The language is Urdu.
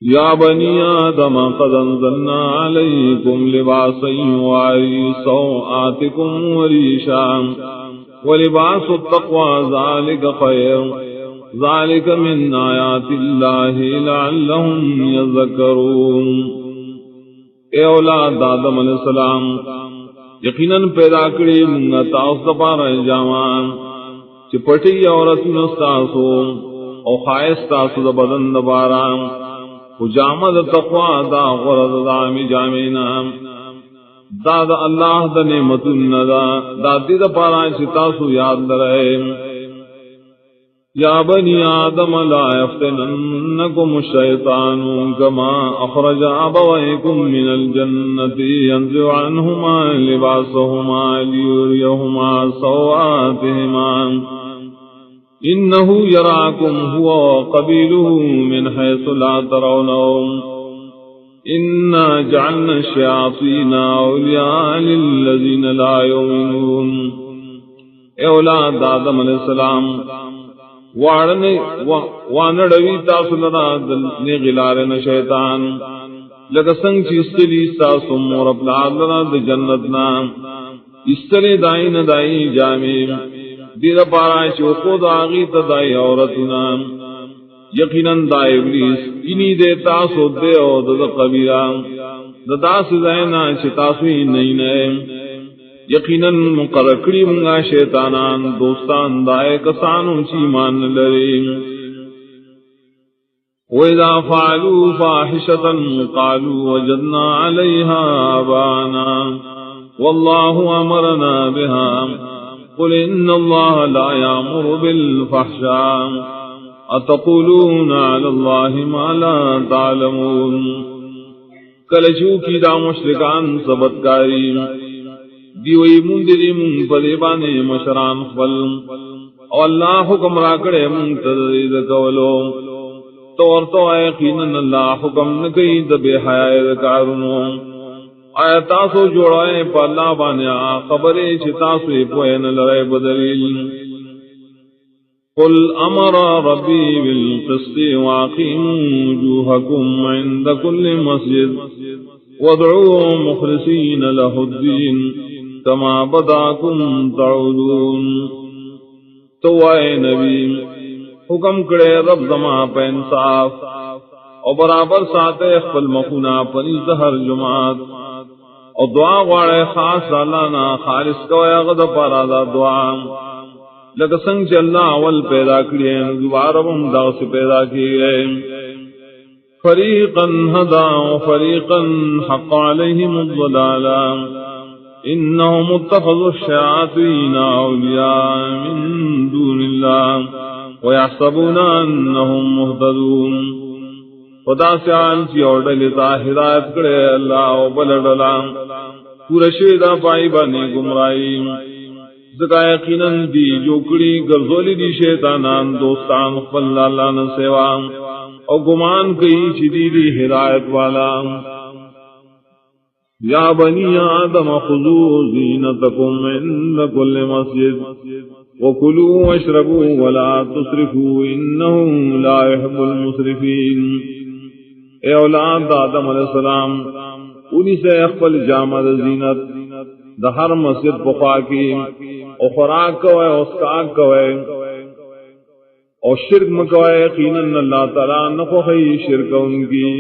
یا بنی آدم قد انزلنا علیکم لباسا یواری سوآتکم وریشا ولباس التقوى ذلك خیر ذلك من آیات اللہ لعلهم یذکرون۔ اے اولاد آدم علیہ السلام، یقیناً پیدا کری منگا تاس دپارا جامان چی پٹی عورت نستاسو او خائص تاسو دا بدن دپارا و جامد تقوی دا غرد دامی جامینا دا دا اللہ دا نعمتن دا دا دی دا پارا چی تاسو یاد درائے۔ یا بنی آدم لا یفتننکم الشیطان کما اخرج ابویکم من الجنت ینزع عنہما لباسہما لیوریہما سوآتہما انہو یراکم ہوا وقبیلہ من حیث لا ترونہم انا جعلنا الشیاطین اولیاء للذین لا یؤمنون۔ اے اولاد آدم علیہ السلام، وانڑوی تاسو لنا دلنی غلارن شیطان لگا سنگ چی استلی تاسو مورب لعلنا دا جنتنا استلی دائن دائی جامع دید پارا چو خود آغی تدائی عورتنا یقیناً دا ابلیس انہی دے تاسو دے او دا قبیرہ دا تاس دائنا چی تاسوی نئی نئے یقیناً مقرکڑی منگا شیطانان دوستان دائے کسانو چی مان لرے۔ وَإِذَا فَعَلُوا فَاحِشَةً قَالُوا وَجَدْنَا عَلَيْهَا آبَاءَنَا وَاللَّهُ أَمَرَنَا بِهَا قل ان اللہ لا یامر بالفحشاء اتقولون علی اللہ ما لا تعلمون۔ کلچو کی دا مشرکان سبتکاری دیوئی مندری من پدیبانے مشران خبل او اللہ حکم راکڑے من تدرید کولو تو یقیناً اللہ حکم نکی دبی حیاء کارنو آیا تاسو جوڑائے پا اللہ بانیا خبرے چی تاسو پوین لرائے بدلیل۔ قل امر ربی بالقسط واقیموا وجوہکم عند کل مسجد وادعوا مخلصین لہ الدین کما بداکم تعودون۔ تو آئے نبی حکم کرے رب زمان پہ انصاف اور برابر ساتے خپل مخونا پنیز ہر جماعت اور دعا غواڑے خاص سالانا خالص کویا غد پارا دا دعا لکہ سنگ چی اللہ اول پیدا کریے دوبارہم دا سے پیدا کیے۔ فریقا ہدا و فریقا حق علیہم الضلالا انہم اتخذوا الشیاطین اولیاء من دون اللہ ویحسبون انہم مہتدون۔ خدا سے آنچی اور ڈلیتا ہدایت کرے اللہ و بلڈلا پورا شیدہ پائی بانی گمرائی زکا یقیناً دی جو کڑی گرزولی دی شیطانان دوستان خفل اللہ نسیوا اور گمان کئی چی دی ہدایت والا۔ یا بنی آدم خذوا زینتکم عند کل مسجد وکلوا واشربوا ولا تسرفوا انہم لا يحب المسرفین۔ اے اولاد آدم علیہ السلام، انہی سے اخفل جامد زینت دا ہر مسجد پخوا کی او خوراک کوئے او سکاک کوئے او شرک مکوئے یقیناً اللہ تعالیٰ نخوخی شرک ان کی۔